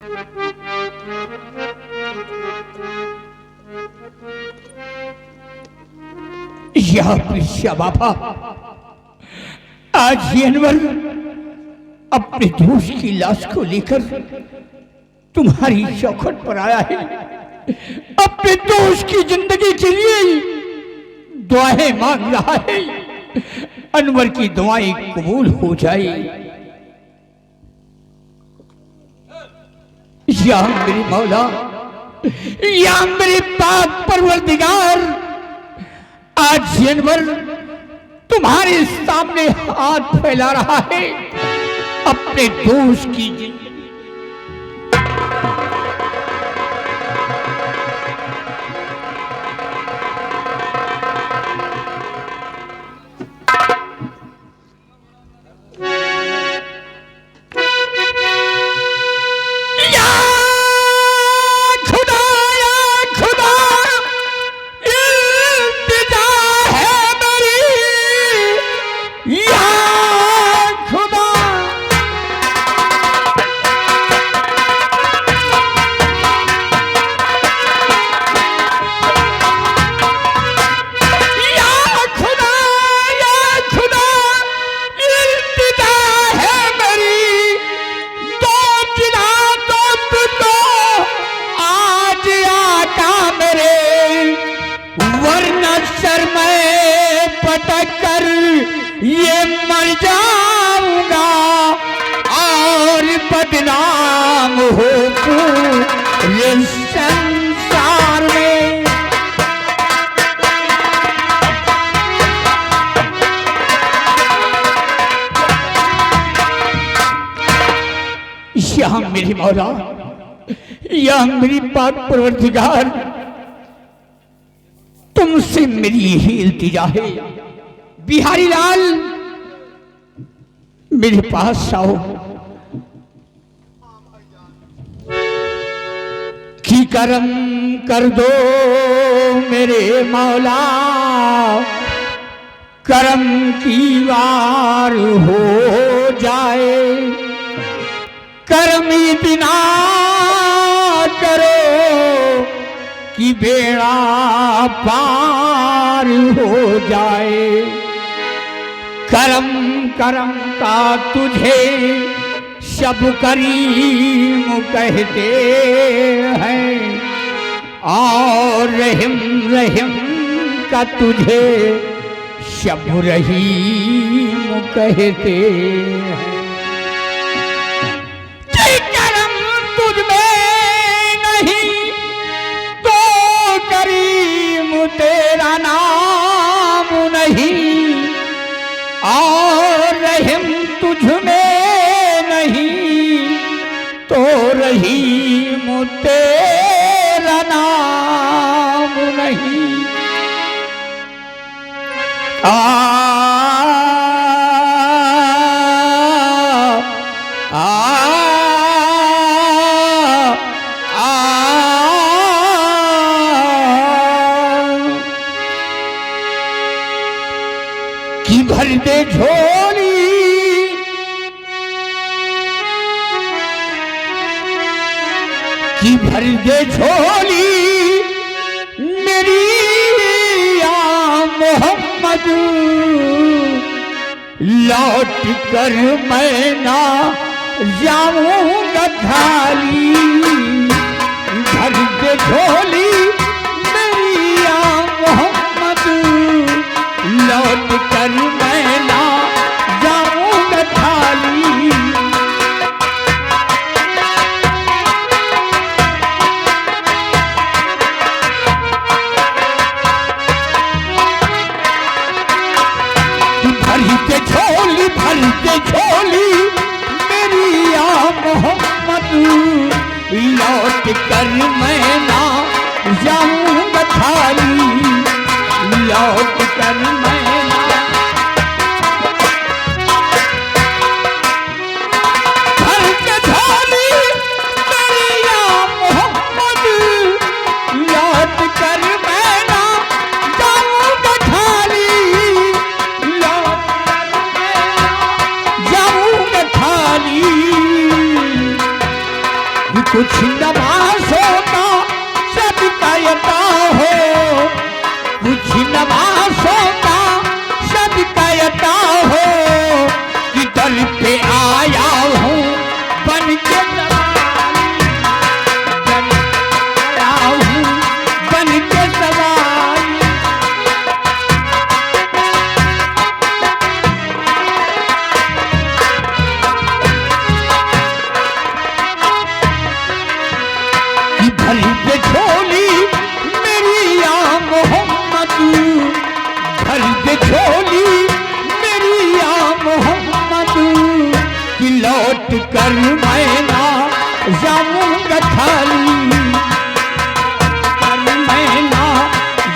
या पिस्या बाबा, आज ये अनवर अपने दोस्त की लाश को लेकर तुम्हारी चौखट पर आया है। अपने दोस्त की जिंदगी के लिए दुआएं मांग रहा है। अनवर की दुआएं कबूल हो जाए। या मेरे मौला, या मेरे पाक परवरदिगार, आज अनवर तुम्हारे सामने हाथ फैला रहा है अपने दोस्त की जिंदगी। ये मर जाऊंगा और बदनाम हो पूरे संसार में। या मेरी मौला, या मेरी पाक परवरदिगार, तुमसे मेरी यही इल्तिजा है। बिहारी लाल, मेरे पास आओ कि करम कर दो मेरे मौला, करम की वार हो जाए। करम इतना करो कि बेड़ा पार हो जाए। करम करम का तुझे सब करीम कहते हैं, और रहीम रहीम का तुझे सब रहीम कहते हैं। करम तुझ में नहीं तो करीम तेरा नाम नहीं, और रहीम तुझ में नहीं तो रहीम तेरा नाम नहीं। कि भर दे झोली, कि भर दे झोली मेरी या मोहम्मद, लौट कर मैं ना जाऊंगा खाली। भर दे झोली मेरी या मोहम्मद, लौट कर मैं ना जाऊंगा खाली। भर के झोली मेरी या मोहम्मद, लौट कर मैं ना जाऊंगा खाली। लौट कर मैं ना, भर के झोली मेरी या मोहम्मद, लौट कर मैं ना जाऊंगा खाली। कुछ नमाज़ों का सदका अता हो, कुछ नमाज़ों का सदका अता हो, कि दर पे आया हूँ बन के सवारी, दर पे आया हूँ बन के सवारी। भरी के झोली मेरी या मोहम्मद, भरी के झोली मेरी या मोहम्मद, कि लौट कर मैं ना जाऊंगा खाली, कर मैं ना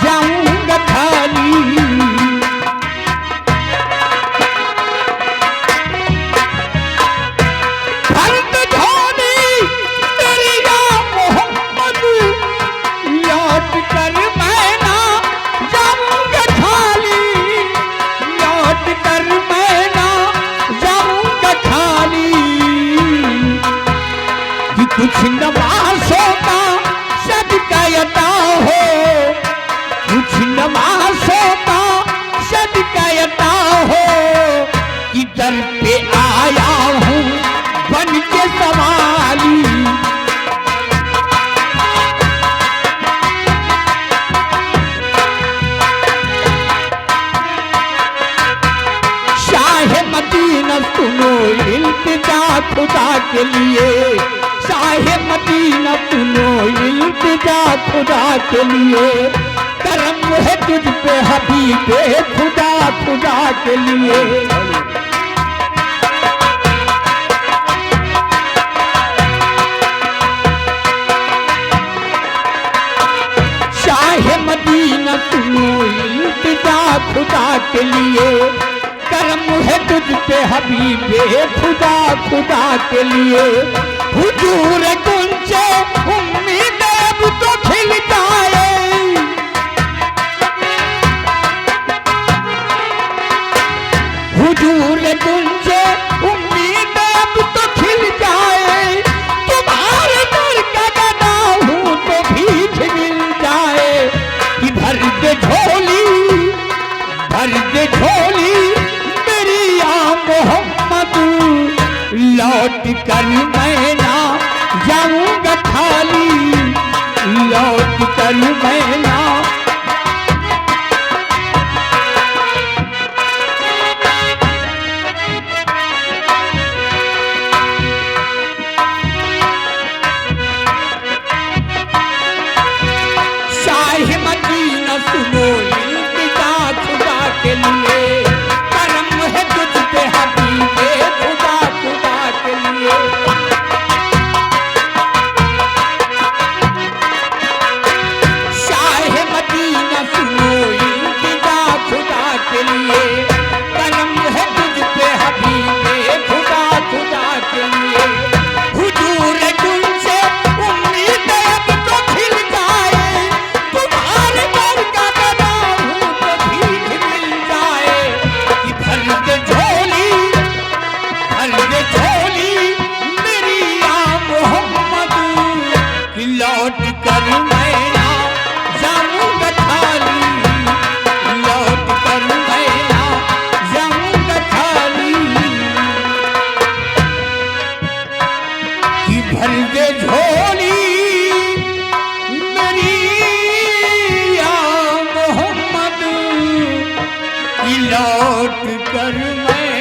जाऊंगा खाली। भर के झोली मेरी या मोहम्मद, लौट कर मैं ना जाऊंगा खाली, लौट कर मैं ना जाऊंगा खाली। कि कुछ नमाज़ों का सदका अता हो, कुछ नमाज़ों का सदका अता हो, कि दर पे आया हूँ बन के सवाली। शाहे मदीना सुनो इल्तिजा खुदा के लिए, शाहे मदीना सुनो इल्तिजा खुदा के लिए, करम है तुझ पे हबीबे खुदा खुदा के लिए। शाहे मदीना सुनो इल्तिजा खुदा के लिए, करम है तुझ पे हबीबे खुदा खुदा के लिए। हुजूर गुंजे उम्मीद अब तो खिल जाए, हुजूर गुंजे उम्मीद अब तो खिल जाए, तुम्हारे दर का गदा हूँ तो भीख मिल जाए। कि भर दे झोली, भर दे झोली मेरी या मोहम्मद, लौट कर मैं ना जाऊंगा खाली, लौट कर मैं ना। शाहे मदीना सुनो इल्तिजा खुदा के लिए, करम है तुझ पे हबीबे खुदा खुदा के लिए। शाहे मदीना सुनो इल्तिजा खुदा के लिए, करम है तुझ पे हबीबे खुदा खुदा के लिए। हुजूर गुंजे उम्मीद अब तो खिल जाए, तुम्हारे दर का गदा हूँ तो भीख मिल जाए। कि भर दे झोली, भर दे झोली मेरी या मोहम्मद, कि लौट कर मैं ना जाऊंगा खाली, लौट कर मैं ना जाऊंगा खाली। कि भर दे झोली मेरी या मोहम्मद, कि लौट कर मैं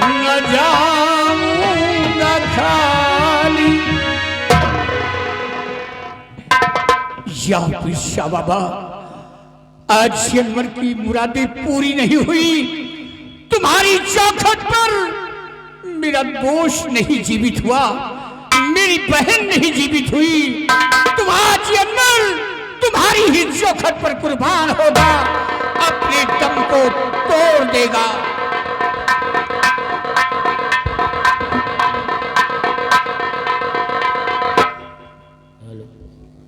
न जाऊंगा खाली। या पिस्सा बाबा, आज अनवर की मुरादें पूरी नहीं हुई, तुम्हारी चौखट पर मेरा दोस्त नहीं जीवित हुआ, मेरी बहन नहीं जीवित हुई। तुम आज अनवर तुम्हारी ही चौखट पर कुर्बान होगा, अपने दम को तोड़ देगा।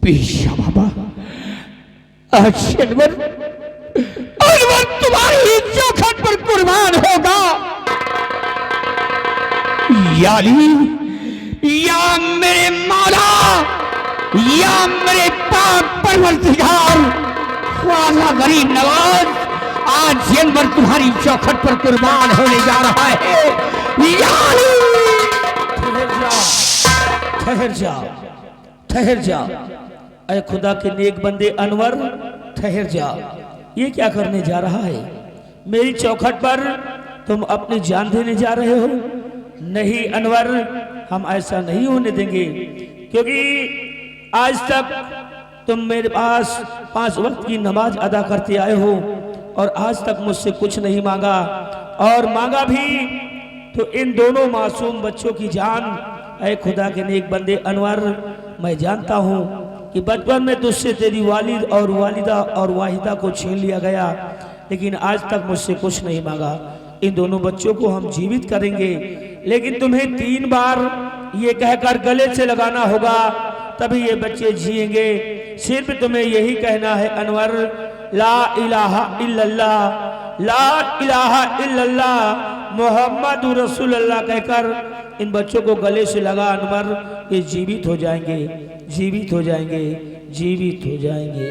पिस्सा बाबा, आज अनवर तुम्हारी ही चौखट पर कुर्बान होगा। याली या मेरे मौला, या मेरे पाक परवरदिगार, ख्वाजा गरीब नवाज, आज जानवर तुम्हारी चौखट पर कुर्बान होने जा रहा है। या ठहर जा, ठहर जा। अरे खुदा के नेक बंदे अनवर, ठहर जा। ये क्या करने जा रहा है? मेरी चौखट पर तुम अपनी जान देने जा रहे हो? नहीं अनवर, हम ऐसा नहीं होने देंगे, क्योंकि आज तक तुम मेरे पास 5 वक्त की नमाज अदा करते आए हो और आज तक मुझसे कुछ नहीं मांगा, और मांगा भी तो इन दोनों मासूम बच्चों की जान। ऐ खुदा के नेक बंदे अनवर, मैं जानता हूँ कि बचपन में तुझसे तेरी वालिद और वालिदा और वाहिदा को छीन लिया गया, लेकिन आज तक मुझसे कुछ नहीं मांगा। इन दोनों बच्चों को हम जीवित करेंगे, लेकिन तुम्हें 3 बार ये कहकर गले से लगाना होगा, तभी ये बच्चे जिएंगे। सिर्फ तुम्हें यही कहना है अनवर, ला इलाहा इल्लल्लाह, ला इलाहा इल्लल्लाह मुहम्मदुर रसूलुल्लाह कहकर इन बच्चों को गले से लगा अनवर, ये जीवित हो जाएंगे, जीवित हो जाएंगे, जीवित हो जाएंगे।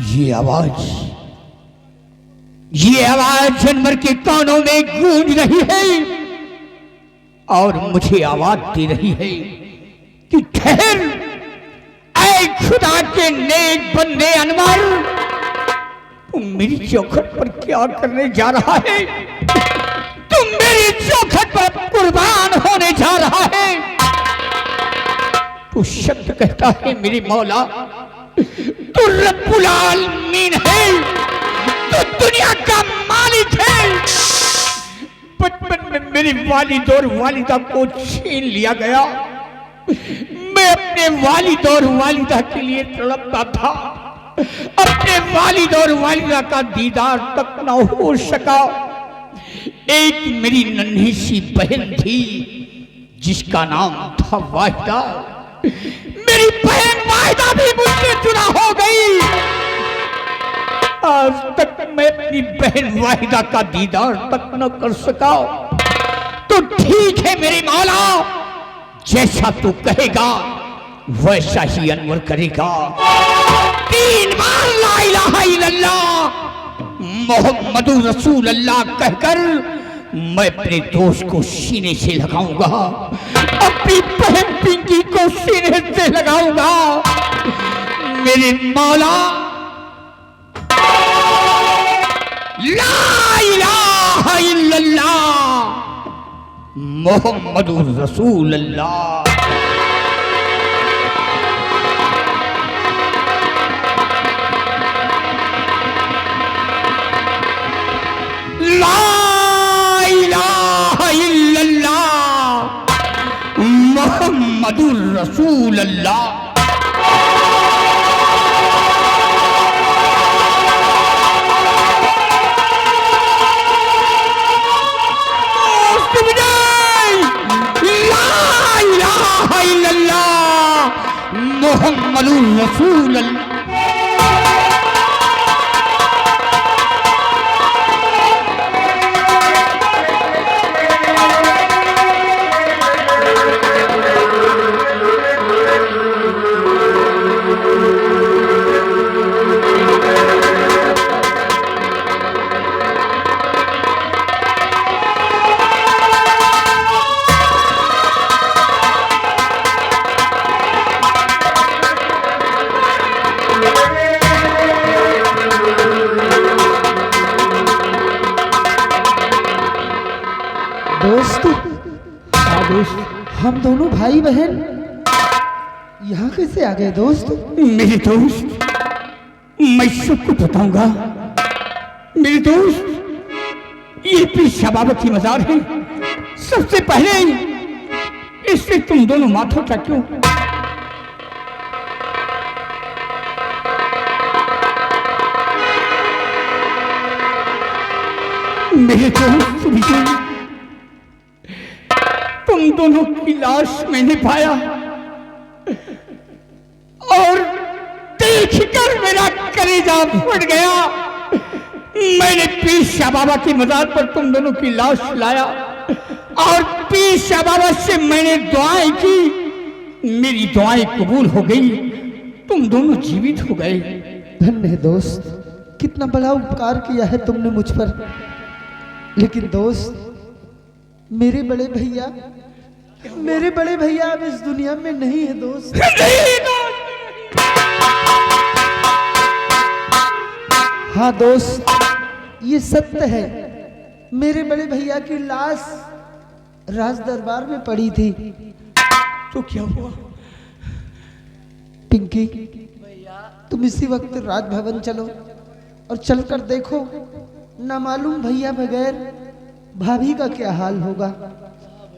ये आवाज जानवर के कानों में गूंज रही है और मुझे आवाज दे रही है कि ठहर, ऐ खुदा के नेक बंदे अनवर, तुम मेरी चौखट पर क्या करने जा रहा है? तुम मेरी चौखट पर कुर्बान होने जा रहा है। तू शब्द कहता है मेरी मौला, तू रब्बुल आलमीन है, तू दुनिया का मालिक है। बचपन में मेरी वालिद और वालिदा को छीन लिया गया, मैं अपने वालिद और वालिदा के लिए तड़पता था, अपने वालिद और वालिदा का दीदार तक न हो सका। एक मेरी नन्ही सी बहन थी जिसका नाम था वाहिदा, मेरी बहन वाहिदा भी मुझसे जुदा हो गई। आज तक मैं अपनी बहन वाहिदा का दीदार तक न कर सका। तो ठीक है मेरे मौला, जैसा तू कहेगा वैसा ही अनवर करेगा। 3 बार ला इलाहा इल्लल्लाह मुहम्मदुर रसूलुल्लाह कहकर मैं अपने दोस्त को सीने से लगाऊंगा, अपनी बहन पिंकी को सीने से लगाऊंगा। मेरे मौला, ला इलाहा इल्लल्लाह मुहम्मदुर रसूलुल्लाह। ला इलाहा इल्लल्लाह मुहम्मदुर रसूलुल्लाह। मुहम्मदुर रसूलुल्लाह। हम दोनों भाई बहन यहाँ कैसे आ गए दोस्त? मेरे दोस्त, मैं सबको बताऊंगा। मेरे दोस्त, ये पीर शबाबत की मजार है। सबसे पहले इससे तुम दोनों माथों का क्यों? मेरे दोस्त विजय, तुम दोनों की लाश मैंने पाया और देखकर मेरा कलेजा फट गया। मैंने पीर शाह बाबा की मज़ार पर तुम दोनों की लाश लाया और पीर शाह बाबा से मैंने दुआएं की। मेरी दुआएं कबूल हो गई, तुम दोनों जीवित हो गए। धन्य है दोस्त, कितना बड़ा उपकार किया है तुमने मुझ पर। लेकिन दोस्त, मेरे बड़े भैया अब इस दुनिया में नहीं है दोस्त। हाँ दोस्त, ये सत्य है। मेरे बड़े भैया की लाश राज दरबार में पड़ी थी। तो क्या हुआ? पिंकी, तुम इसी वक्त राजभवन चलो और चलकर देखो, ना मालूम भैया बगैर भाभी का क्या हाल होगा।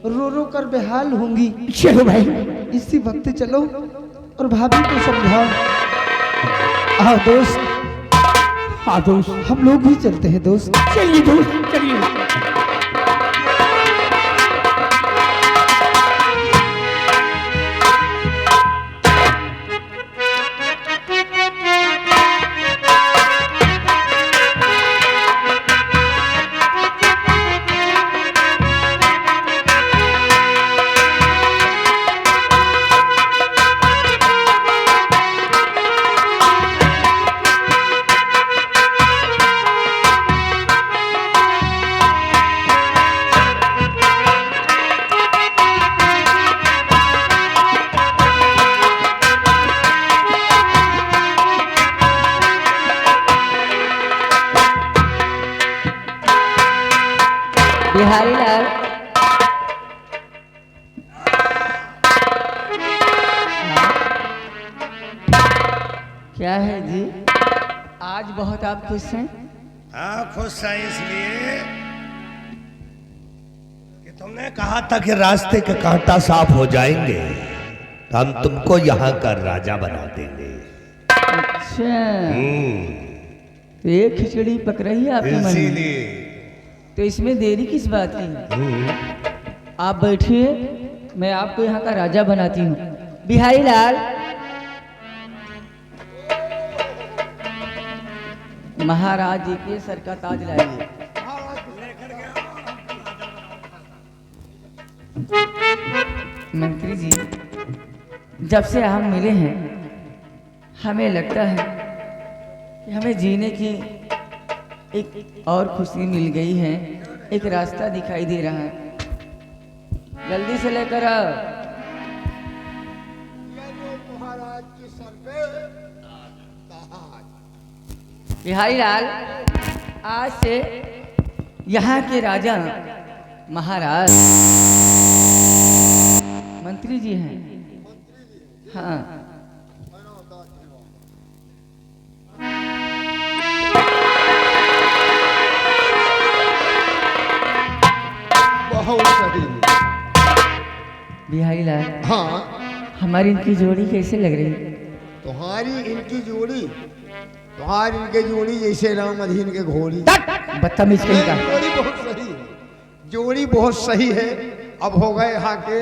रो रो कर बेहाल होंगी। चलो भाई, इसी वक्त चलो और भाभी को समझाओ। हाँ दोस्त, हाँ दोस्त, हम लोग भी चलते हैं दोस्त। चलिए दोस्त, चलिए। बिहारी लाल, क्या है जी, आज बहुत आप खुश हैं? हाँ, खुश है इसलिए कि तुमने कहा था कि रास्ते के कांटा साफ हो जाएंगे तो हम तुमको यहाँ का राजा बना देंगे। अच्छा, तो ये खिचड़ी पक रही है आपके मन में, इसीलिए तो इसमें देरी किस बात की? आप बैठिए, मैं आपको यहाँ का राजा बनाती हूँ। बिहारी लाल, महाराज जी के सर का ताज लाइए। मंत्री जी, जब से हम मिले हैं हमें लगता है कि हमें जीने की एक और खुशी मिल गई है, एक रास्ता दिखाई दे रहा है। जल्दी से लेकर आओ। बिहारी लाल, आज से यहाँ के राजा महाराज मंत्री जी हैं। हाँ, बहुत सही। बिहारी लाल, हाँ, हमारी इनकी जोड़ी कैसे लग रही है? तुम्हारी इनकी जोड़ी जैसे राम अधीन के घोड़ी। बदतमीज कहीं का। जोड़ी बहुत सही है, जोड़ी बहुत सही है। अब हो गए यहाँ के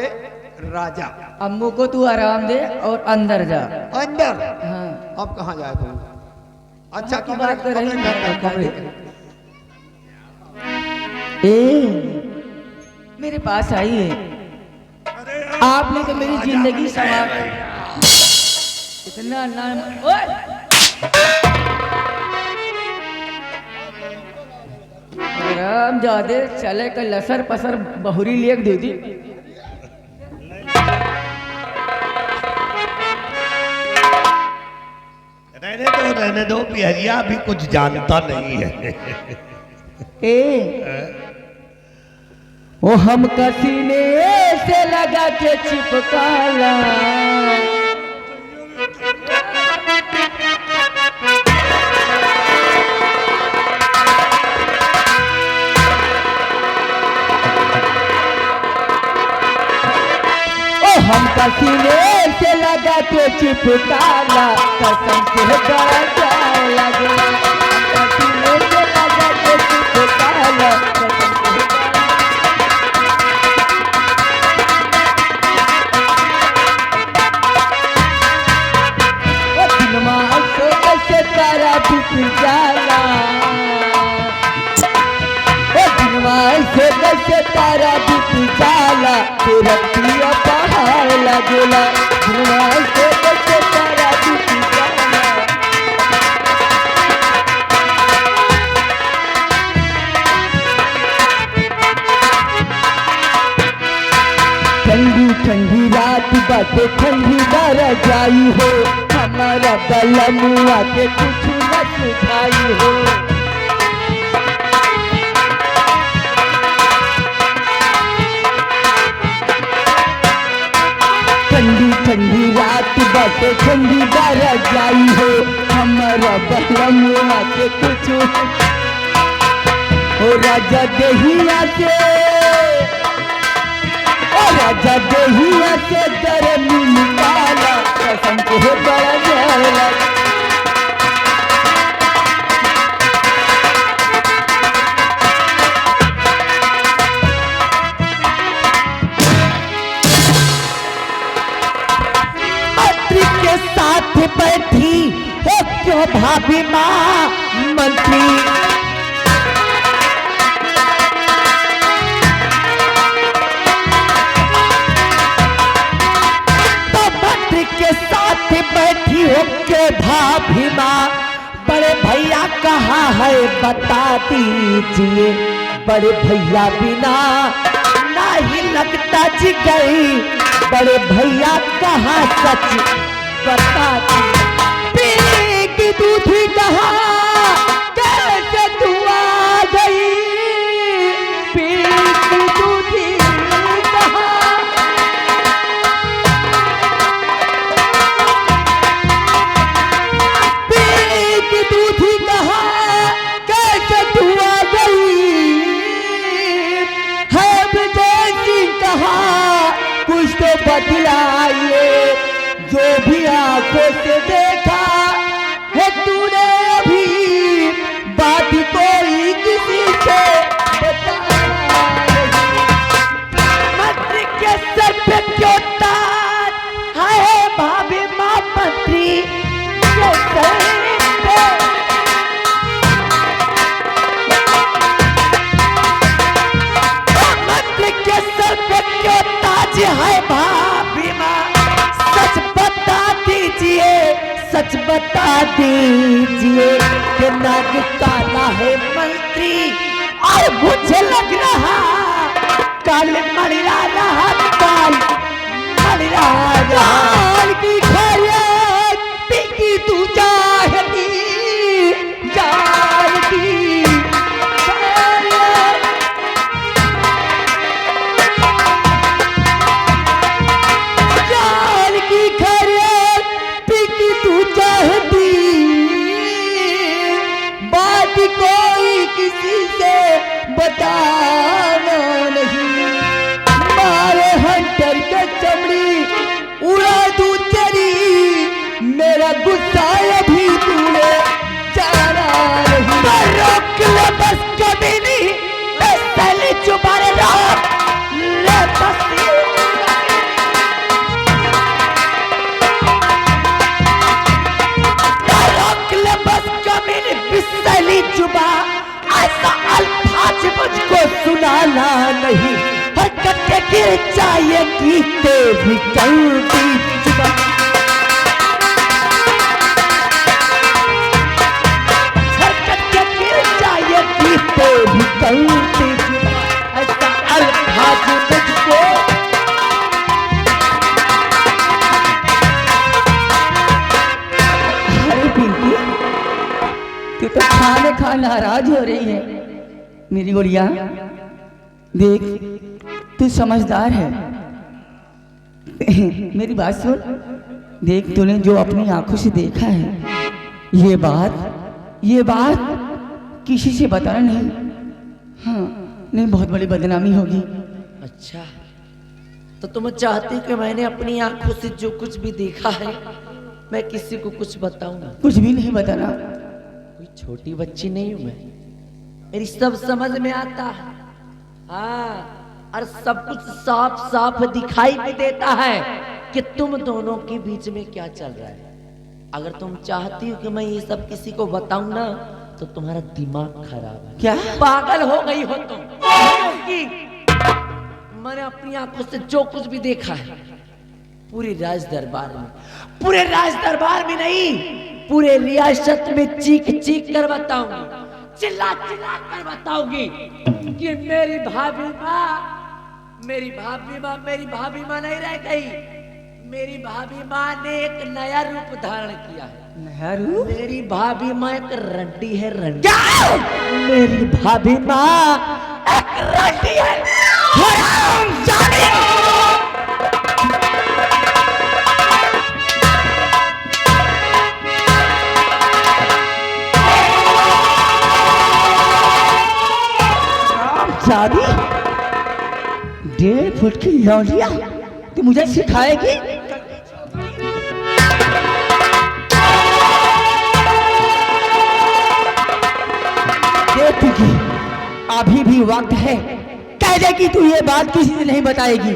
राजा। अम्मू को तू आराम दे और अंदर जा। अंदर हाँ, अब कहाँ जाए तुम? अच्छा, की बात कर रही कमरे- है। ए, मेरे पास आइए। आपने तो मेरी जिंदगी संवार इतना नाम। ओए! राम जादे चले का लसर पसर बहुरी लेक दे दी। रहने दो, बिहरिया अभी कुछ जानता नहीं है। ए, वो हम सीने से लगा के चिपकाला। ओ हम सीने से लगा के चिपकाला, कसम से बड़ा प्यार लगे। हम सीने से लगा के चिपकाला, कसम से तारा बिक जाला। जैसे तारा बीत जाला तेरा पिया पहाड़ लगेला धुआं ऐसे जैसे तारा बीत जाला। ठंडी ठंडी रात बाटे ठंडी बारा जाई हो हमारा बलमुआ के कुछ न सुझाई हो। ठंडी ठंडी रात बाटे ठंडी बारा जाई हो हमारा बलमुआ के कुछ हो। राजा देहिया से राजा देहिया से गर्मी निकाला कसम को बड़ा जाला। मंत्री के साथ बैठी हो क्यों भाभी माँ मंत्री के साथ बैठी हो के भाभी माँ बड़े भैया कहाँ है बता दीजिए। बड़े भैया बिना नहीं लगता जी गई बड़े भैया कहाँ सच बता दीजिए। की दूधी कहाँ कैसे तू आ गई पी दूधी कुछ तो बतलाइए जो भी आंखों से देखा है तूने अभी बात कोई किसी से बताया मंत्री के सर पे क्यों ताज है भाभी माँ मंत्री के सर पे मंत्री के सर पे क्यों ताज है भाभी माँ सच बता दीजिए सच बता दीजिए कि नाग काला है मंत्री और मुझे लग रहा काल मरिया रहा काल मरिया काल की खैरियत पिंकी तू चाहती जानती कोई किसी से बताना नहीं मारे हंटर के चमड़ी उड़ा दूं तेरी मेरा गुस्सा अभी तूने जाना नहीं। रोक ले बस कभी नहीं पहले चुपारे रोक ले बस बिस्सली जुबा ऐसा अल्फाज मुझको सुनाना नहीं हरकत के गिर जाएगी तेरी चलती जुबा। हरकत के गिर जाएगी तेरी चलती जुबा ऐसा अल्फाज मुझको तू तो खाने खा नाराज हो रही है मेरी गुड़िया। देख तू समझदार है मेरी बात सुन। देख तूने जो अपनी आंखों से देखा है ये बात किसी से बताना नहीं। हाँ नहीं बहुत बड़ी बदनामी होगी। अच्छा तो तुम चाहती कि मैंने अपनी आंखों से जो कुछ भी देखा है मैं किसी को कुछ बताऊं ना? कुछ भी नहीं बताना। कोई छोटी बच्ची नहीं हूं मैं, मेरी सब समझ में आता है। हाँ और सब कुछ साफ साफ दिखाई भी देता है कि तुम दोनों के बीच में क्या चल रहा है। अगर तुम चाहती हो कि मैं ये सब किसी को बताऊं ना तो तुम्हारा दिमाग खराब है। क्या पागल हो गई हो तुम। कि मैंने अपनी आंखों से जो कुछ भी देखा है पूरे राज दरबार में नहीं, पूरे रियासत में चीख चीख कर बताऊंगी, चिल्ला चिल्ला कर बताऊंगी कि मेरी भाभी माँ नहीं रह गई। मेरी भाभी माँ ने एक नया रूप धारण किया है। नया रूप? मेरी भाभी माँ एक रंडी है, रंडी। मेरी भाभी माँ एक रंडी है। शादी 1.5 फुट की लौंडिया तू मुझे सिखाएगी? देखी अभी भी वक्त है, कह दे कि तू ये बात किसी से नहीं बताएगी।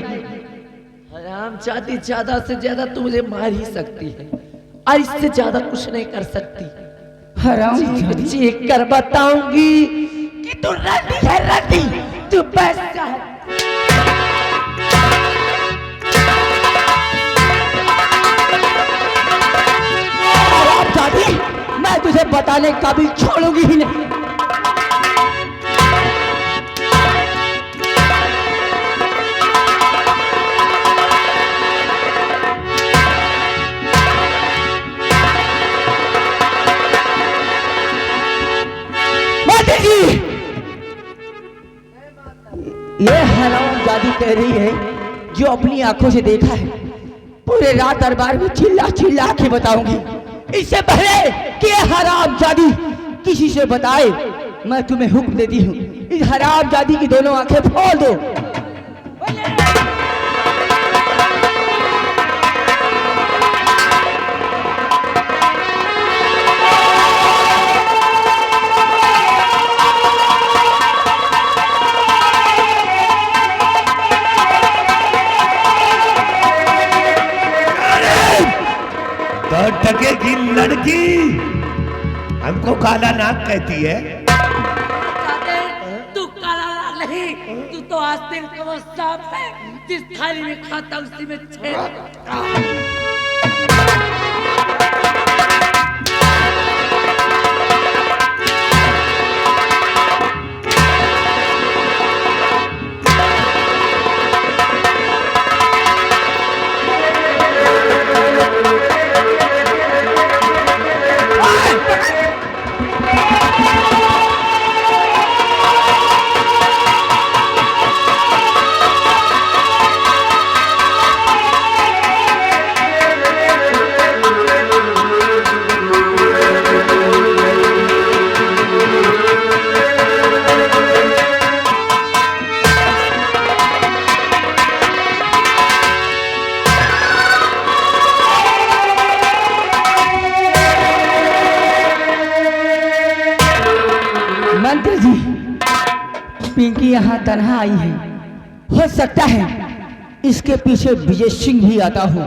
हराम चाहती ज्यादा से ज्यादा तू मुझे मार ही सकती है और इससे ज्यादा कुछ नहीं कर सकती। हराम चीख कर बताऊंगी कि तू रंडी है, रंडी। तू बस शादी मैं तुझे बताने का भी छोड़ूंगी ही नहीं। ये हरामजादी कह रही है जो अपनी आंखों से देखा है, पूरे रात दरबार में चिल्ला चिल्ला के बताऊंगी। इससे पहले कि ये हरामजादी किसी से बताए, मैं तुम्हें हुक्म देती हूँ, इस हरामजादी की दोनों आंखें फोड़ दो। टके की लड़की हमको काला नाग कहती है। तू काला नाग नहीं, तू तो आस्तीन का वो सांप है जिस थाली में खाता उसी में छेद। मंत्री जी, पिंकी यहाँ तन्हा आई है, हो सकता है इसके पीछे विजय सिंह भी आता हो,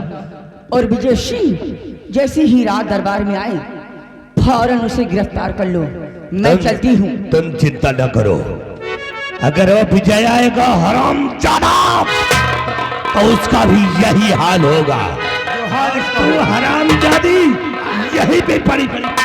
और विजय सिंह जैसे ही रात दरबार में आए फौरन उसे गिरफ्तार कर लो। मैं चलती हूँ। तुम चिंता न करो, अगर वो विजय आएगा हरामजादा तो उसका भी यही हाल होगा। हरामजादी यही पे पड़ी पड़ी।